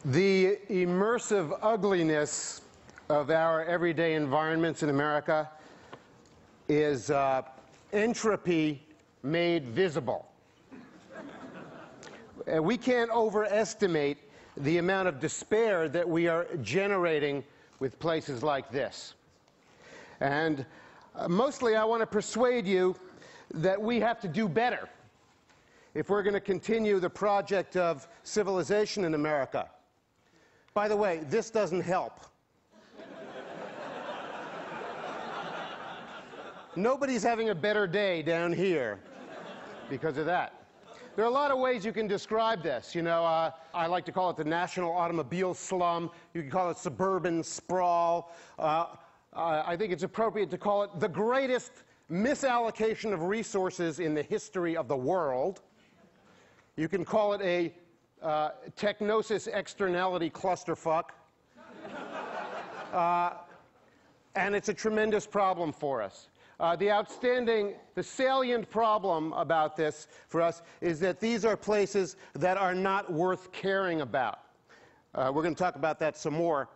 The immersive ugliness of our everyday environments in America is entropy made visible. We can't overestimate the amount of despair that we are generating with places like this. And mostly I want to persuade you that we have to do better if we're going to continue the project of civilization in America. By the way, this doesn't help. Nobody's having a better day down here because of that. There are a lot of ways you can describe this. You know, I like to call it the national automobile slum. You can call it suburban sprawl. I think it's appropriate to call it the greatest misallocation of resources in the history of the world. You can call it a technosis externality clusterfuck. And it's a tremendous problem for us. The salient problem about this for us is that these are places that are not worth caring about. We're going to talk about that some more.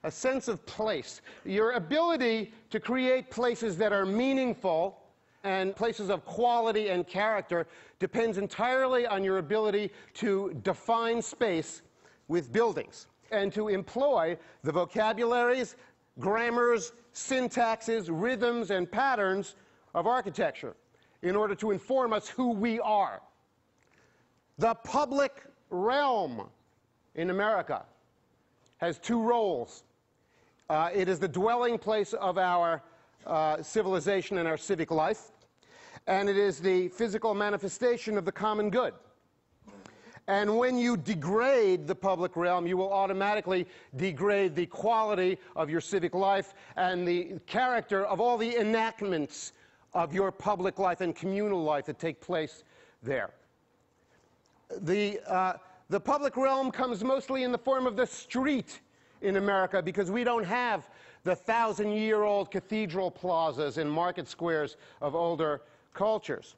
A sense of place. Your ability to create places that are meaningful and places of quality and character depends entirely on your ability to define space with buildings and to employ the vocabularies, grammars, syntaxes, rhythms, and patterns of architecture in order to inform us who we are. The public realm in America has two roles. It is the dwelling place of our civilization and our civic life, and it is the physical manifestation of the common good. And when you degrade the public realm, you will automatically degrade the quality of your civic life and the character of all the enactments of your public life and communal life that take place there. The public realm comes mostly in the form of the street in America because we don't have the 1,000-year-old cathedral plazas and market squares of older cultures.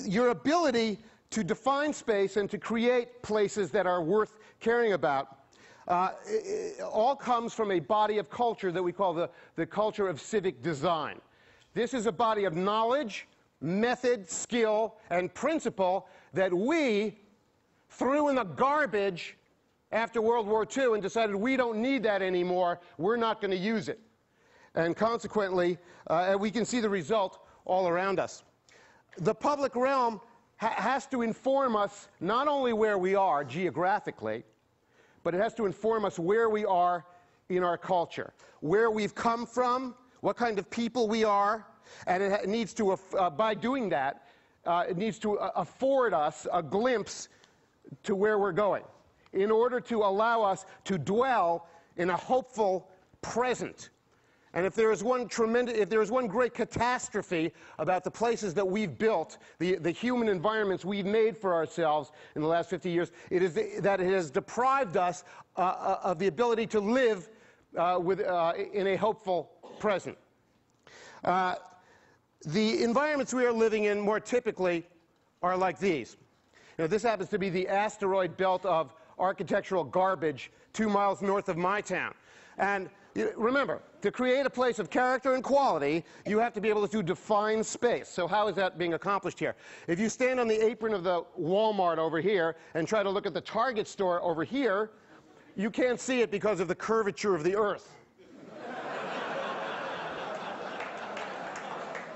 Your ability to define space and to create places that are worth caring about all comes from a body of culture that we call the culture of civic design. This is a body of knowledge, method, skill, and principle that we threw in the garbage after World War II and decided we don't need that anymore, we're not going to use it. And consequently, we can see the result all around us. The public realm has to inform us not only where we are geographically, but it has to inform us where we are in our culture, where we've come from, what kind of people we are, and it needs to, by doing that, it needs to afford us a glimpse to where we're going in order to allow us to dwell in a hopeful present. And if there is one great catastrophe about the places that we've built, the human environments we've made for ourselves in the last 50 years, it is that it has deprived us of the ability to live in a hopeful present. The environments we are living in more typically are like these. You know, this happens to be the asteroid belt of architectural garbage 2 miles north of my town. And remember, to create a place of character and quality, you have to be able to define space. So how is that being accomplished here? If you stand on the apron of the Walmart over here and try to look at the Target store over here, you can't see it because of the curvature of the earth.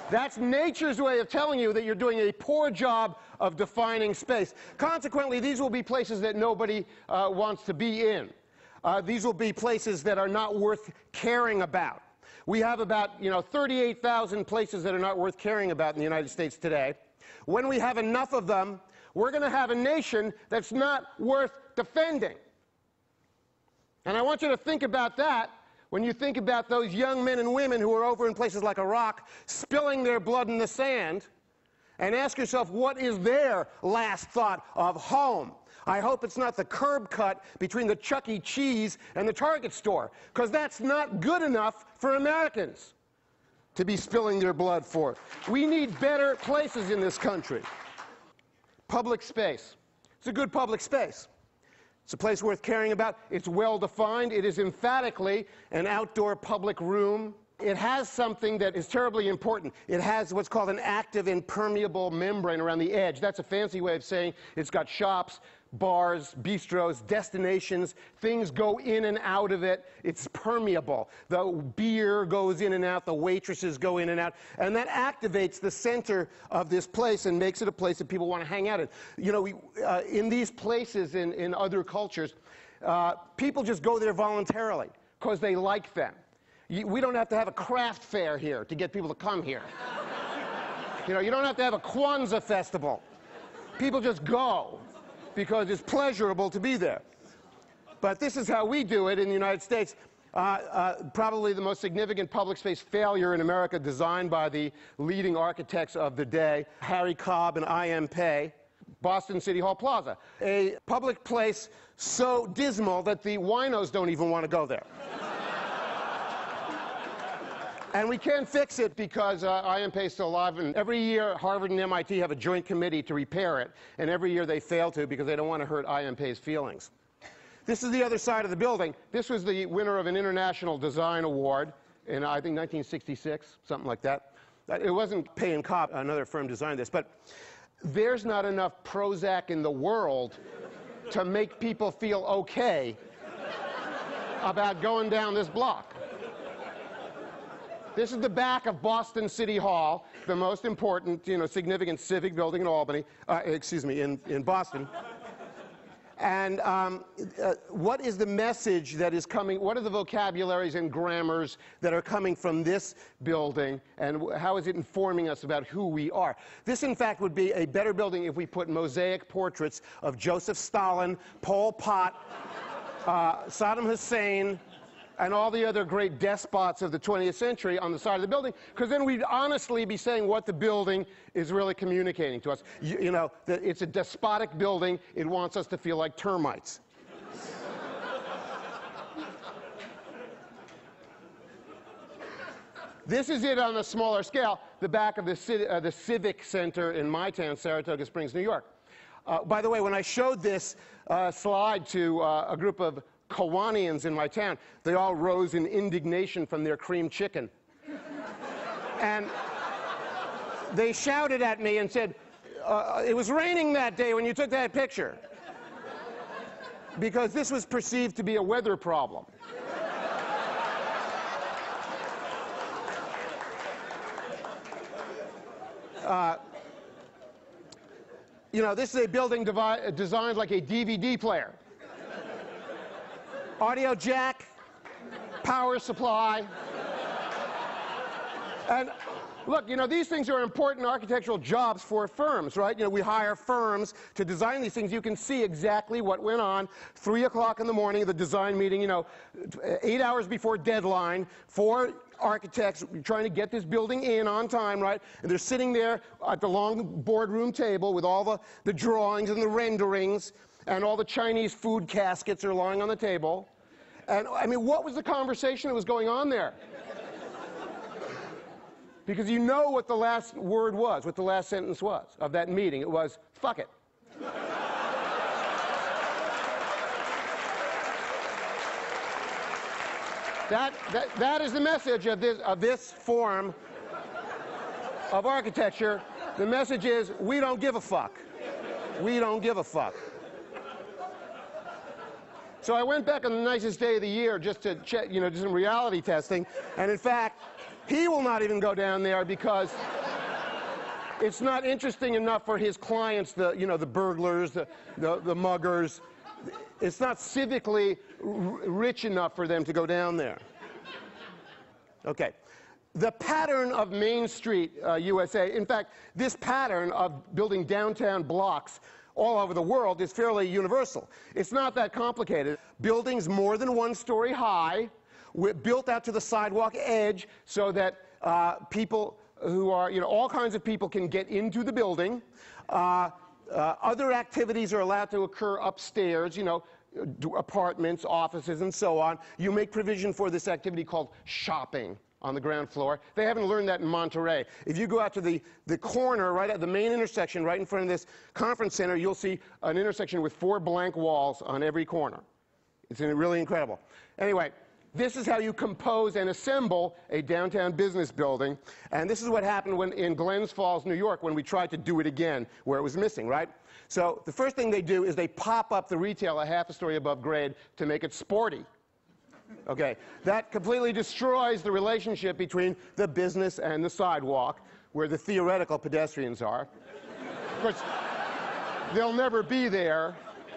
That's nature's way of telling you that you're doing a poor job of defining space. Consequently, these will be places that nobody wants to be in. These will be places that are not worth caring about. We have about 38,000 places that are not worth caring about in the United States today. When we have enough of them, we're going to have a nation that's not worth defending. And I want you to think about that when you think about those young men and women who are over in places like Iraq spilling their blood in the sand, and ask yourself, what is their last thought of home? I hope it's not the curb cut between the Chuck E. Cheese and the Target store, because that's not good enough for Americans to be spilling their blood for. We need better places in this country. Public space. It's a good public space. It's a place worth caring about. It's well defined. It is emphatically an outdoor public room. It has something that is terribly important. It has what's called an active impermeable membrane around the edge. That's a fancy way of saying it's got shops, bars, bistros, destinations. Things go in and out of it. It's permeable. The beer goes in and out. The waitresses go in and out. And that activates the center of this place and makes it a place that people want to hang out in. You know, in these places in other cultures, people just go there voluntarily because they like them. We don't have to have a craft fair here to get people to come here. You know, you don't have to have a Kwanzaa festival. People just go because it's pleasurable to be there. But this is how we do it in the United States. Probably the most significant public space failure in America, designed by the leading architects of the day, Harry Cobb and I.M. Pei. Boston City Hall Plaza, a public place so dismal that the winos don't even want to go there. And we can't fix it because I.M. Pei is still alive, and every year Harvard and MIT have a joint committee to repair it, and every year they fail to because they don't want to hurt I.M. Pei's feelings. This is the other side of the building. This was the winner of an International Design Award in, I think, 1966, something like that. It wasn't Pei and Cobb, another firm designed this, but there's not enough Prozac in the world to make people feel okay about going down this block. This is the back of Boston City Hall, the most important, you know, significant civic building in Albany, in Boston. And what is the message that is coming? What are the vocabularies and grammars that are coming from this building, and how is it informing us about who we are? This, in fact, would be a better building if we put mosaic portraits of Joseph Stalin, Pol Pot, Saddam Hussein, and all the other great despots of the 20th century on the side of the building, because then we'd honestly be saying what the building is really communicating to us. You know, that it's a despotic building. It wants us to feel like termites. This is it on a smaller scale, the back of the Civic Center in my town, Saratoga Springs, New York. By the way, when I showed this slide to a group of Kawanians in my town, they all rose in indignation from their cream chicken. And they shouted at me and said, it was raining that day when you took that picture. Because this was perceived to be a weather problem. You know, this is a building designed like a DVD player. Audio jack, power supply. And look, you know, these things are important architectural jobs for firms, right? You know, we hire firms to design these things. You can see exactly what went on. 3 o'clock in the morning, the design meeting, you know, 8 hours before deadline, 4 architects trying to get this building in on time, right? And they're sitting there at the long boardroom table with all the drawings and the renderings, and all the Chinese food caskets are lying on the table. And, I mean, what was the conversation that was going on there? Because you know what the last word was, what the last sentence was of that meeting. It was, fuck it. That is the message of this form of architecture. The message is, we don't give a fuck. We don't give a fuck. So I went back on the nicest day of the year just to check, you know, do some reality testing. And in fact, he will not even go down there because it's not interesting enough for his clients, the burglars, the muggers. It's not civically rich enough for them to go down there. Okay. The pattern of Main Street, USA, in fact, this pattern of building downtown blocks all over the world is fairly universal. It's not that complicated. Buildings more than 1 story high, built out to the sidewalk edge so that people who are, you know, all kinds of people can get into the building. Other activities are allowed to occur upstairs, you know, apartments, offices, and so on. You make provision for this activity called shopping on the ground floor. They haven't learned that in Monterey. If you go out to the corner, right at the main intersection, right in front of this conference center, you'll see an intersection with 4 blank walls on every corner. It's really incredible. Anyway, this is how you compose and assemble a downtown business building. And this is what happened in Glens Falls, New York, when we tried to do it again, where it was missing, right? So the first thing they do is they pop up the retail a half a story above grade to make it sporty. Okay, that completely destroys the relationship between the business and the sidewalk, where the theoretical pedestrians are. Of course, they'll never be there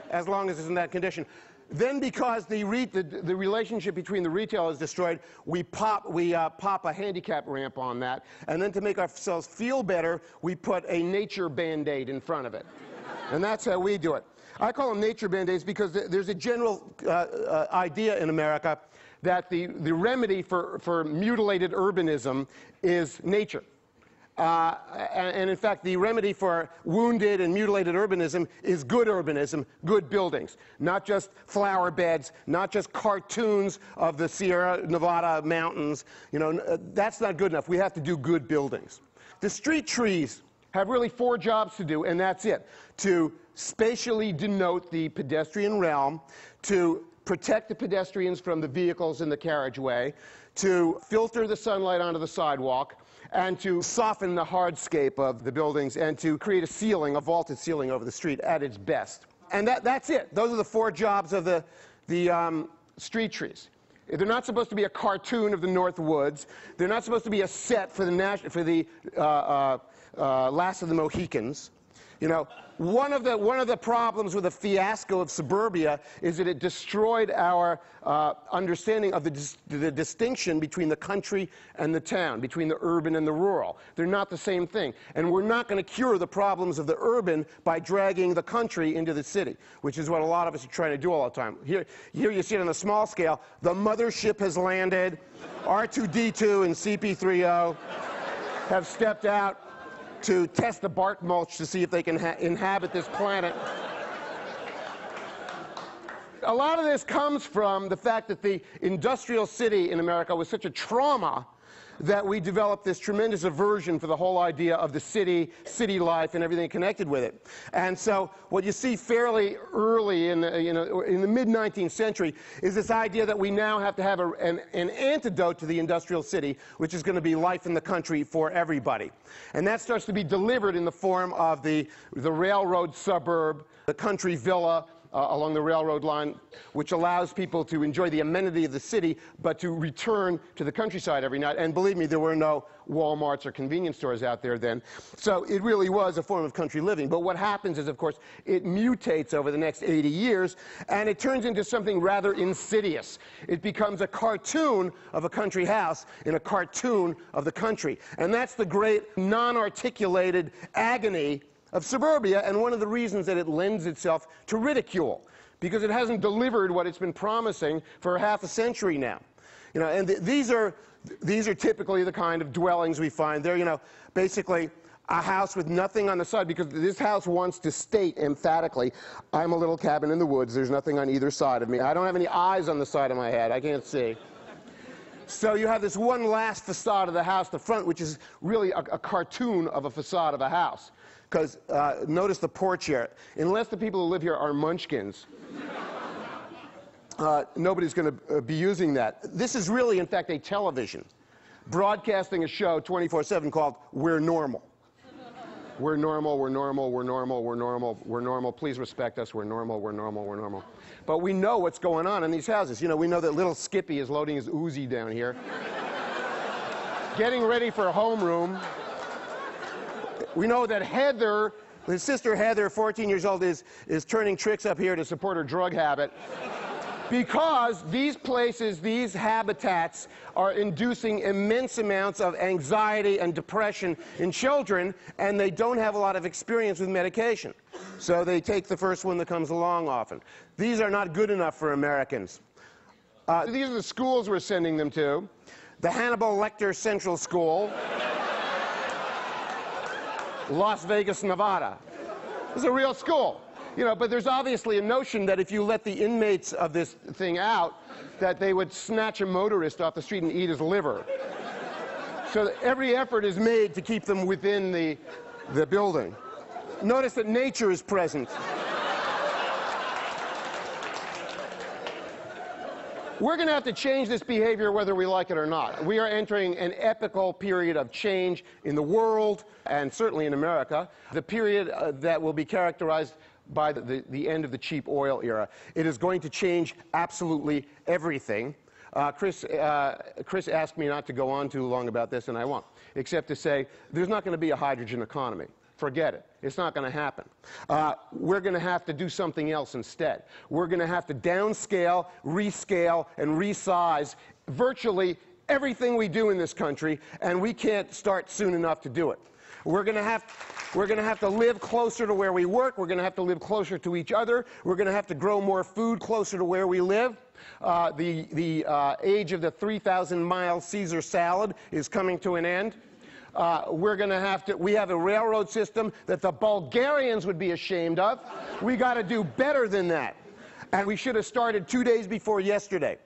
as long as it's in that condition. Then, because the relationship between the retail is destroyed, we pop a handicap ramp on that, and then to make ourselves feel better, we put a nature Band-Aid in front of it. And that's how we do it. I call them nature Band-Aids because there's a general idea in America that the remedy for mutilated urbanism is nature. And in fact, the remedy for wounded and mutilated urbanism is good urbanism, good buildings. Not just flower beds, not just cartoons of the Sierra Nevada mountains. You know, that's not good enough. We have to do good buildings. The street trees have really 4 jobs to do, and that's it. To spatially denote the pedestrian realm, to protect the pedestrians from the vehicles in the carriageway, to filter the sunlight onto the sidewalk, and to soften the hardscape of the buildings, and to create a ceiling, a vaulted ceiling over the street at its best. And that's it. Those are the 4 jobs of the street trees. They're not supposed to be a cartoon of the North Woods. They're not supposed to be a set for the Last of the Mohicans. You know, one of the problems with the fiasco of suburbia is that it destroyed our understanding of the distinction between the country and the town, between the urban and the rural. They're not the same thing. And we're not going to cure the problems of the urban by dragging the country into the city, which is what a lot of us are trying to do all the time. Here you see it on a small scale. The mothership has landed. R2-D2 and CP3O have stepped out to test the bark mulch to see if they can inhabit this planet. A lot of this comes from the fact that the industrial city in America was such a trauma that we developed this tremendous aversion for the whole idea of the city life, and everything connected with it. And so what you see fairly early in the mid-19th century is this idea that we now have to have an antidote to the industrial city, which is going to be life in the country for everybody. And that starts to be delivered in the form of the railroad suburb, the country villa, along the railroad line, which allows people to enjoy the amenity of the city, but to return to the countryside every night. And believe me, there were no Walmarts or convenience stores out there then. So it really was a form of country living. But what happens is, of course, it mutates over the next 80 years, and it turns into something rather insidious. It becomes a cartoon of a country house in a cartoon of the country. And that's the great non-articulated agony of suburbia, and one of the reasons that it lends itself to ridicule, because it hasn't delivered what it's been promising for half a century now. You know, and these are typically the kind of dwellings we find. They're, you know, basically a house with nothing on the side, because this house wants to state emphatically, I'm a little cabin in the woods, there's nothing on either side of me. I don't have any eyes on the side of my head, I can't see. So you have this one last facade of the house, the front, which is really a cartoon of a facade of a house. Because notice the porch here. Unless the people who live here are munchkins, nobody's going to be using that. This is really, in fact, a television broadcasting a show 24/7 called We're Normal. We're normal, we're normal, we're normal, we're normal, we're normal. Please respect us. We're normal, we're normal, we're normal. But we know what's going on in these houses. You know, we know that little Skippy is loading his Uzi down here, getting ready for homeroom. We know that Heather, his sister Heather, 14 years old, is turning tricks up here to support her drug habit. Because these places, these habitats, are inducing immense amounts of anxiety and depression in children, and they don't have a lot of experience with medication. So they take the first one that comes along often. These are not good enough for Americans. These are the schools we're sending them to. The Hannibal Lecter Central School, Las Vegas, Nevada. This is a real school. You know, but there's obviously a notion that if you let the inmates of this thing out, that they would snatch a motorist off the street and eat his liver. So that every effort is made to keep them within the building. Notice that nature is present. We're going to have to change this behavior whether we like it or not. We are entering an epochal period of change in the world, and certainly in America, the period that will be characterized by the end of the cheap oil era. It is going to change absolutely everything. Chris asked me not to go on too long about this, and I won't, except to say there's not going to be a hydrogen economy. Forget it. It's not going to happen. We're going to have to do something else instead. We're going to have to downscale, rescale, and resize virtually everything we do in this country, and we can't start soon enough to do it. We're going to have to live closer to where we work. We're going to have to live closer to each other. We're going to have to grow more food closer to where we live. The age of the 3,000-mile Caesar salad is coming to an end. We have a railroad system that the Bulgarians would be ashamed of. We got to do better than that. And we should have started 2 days before yesterday.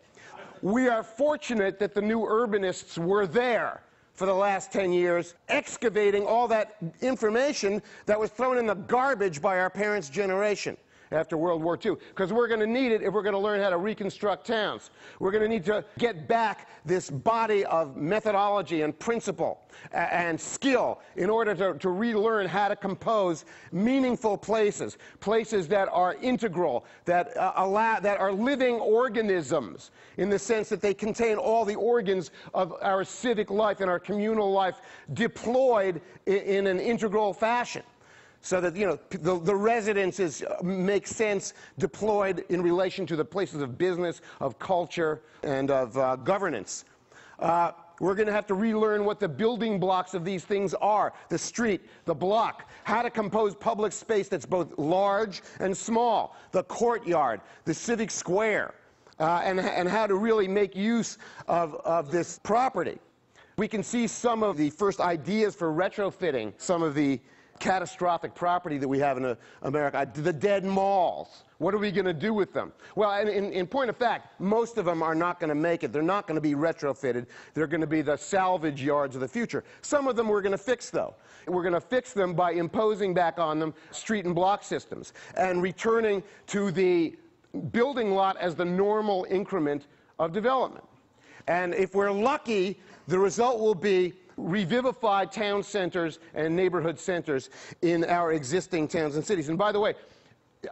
We are fortunate that the new urbanists were there for the last 10 years, excavating all that information that was thrown in the garbage by our parents' generation after World War II, because we're going to need it if we're going to learn how to reconstruct towns. We're going to need to get back this body of methodology and principle and skill in order to relearn how to compose meaningful places, places that are integral, that are living organisms in the sense that they contain all the organs of our civic life and our communal life deployed in an integral fashion, so that, you know, the residences make sense deployed in relation to the places of business, of culture, and of governance. We're going to have to relearn what the building blocks of these things are: the street, the block, how to compose public space that's both large and small, the courtyard, the civic square, and how to really make use of this property. We can see some of the first ideas for retrofitting some of the catastrophic property that we have in America. The dead malls. What are we going to do with them? Well, in point of fact, most of them are not going to make it. They're not going to be retrofitted. They're going to be the salvage yards of the future. Some of them we're going to fix, though. We're going to fix them by imposing back on them street and block systems and returning to the building lot as the normal increment of development. And if we're lucky, the result will be revivified town centers and neighborhood centers in our existing towns and cities. And by the way,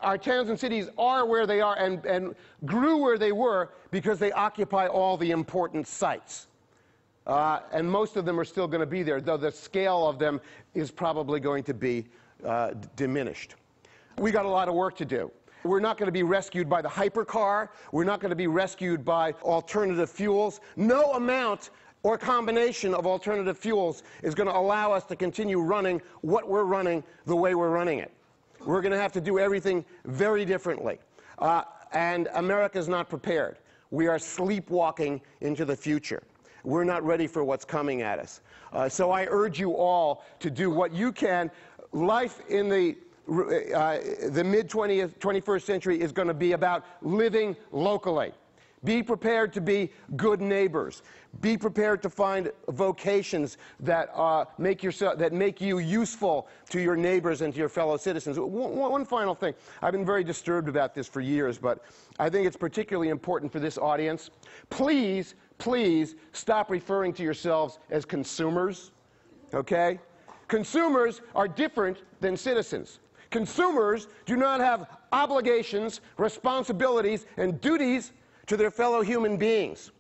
our towns and cities are where they are and grew where they were because they occupy all the important sites. And most of them are still going to be there, though the scale of them is probably going to be diminished. We got a lot of work to do. We're not going to be rescued by the hypercar. We're not going to be rescued by alternative fuels. No amount or combination of alternative fuels is going to allow us to continue running what we're running the way we're running it. We're going to have to do everything very differently. And America's not prepared. We are sleepwalking into the future. We're not ready for what's coming at us. So I urge you all to do what you can. Life in the mid-20th, 21st century is going to be about living locally. Be prepared to be good neighbors. Be prepared to find vocations that make you useful to your neighbors and to your fellow citizens. One final thing. I've been very disturbed about this for years, but I think it's particularly important for this audience. Please, please stop referring to yourselves as consumers, okay? Consumers are different than citizens. Consumers do not have obligations, responsibilities, and duties to their fellow human beings.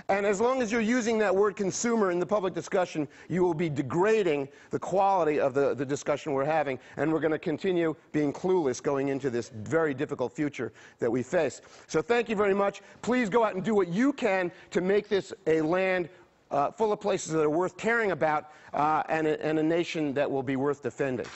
And as long as you're using that word consumer in the public discussion, you will be degrading the quality of the discussion we're having, and we're going to continue being clueless going into this very difficult future that we face. So thank you very much. Please go out and do what you can to make this a land full of places that are worth caring about and a nation that will be worth defending.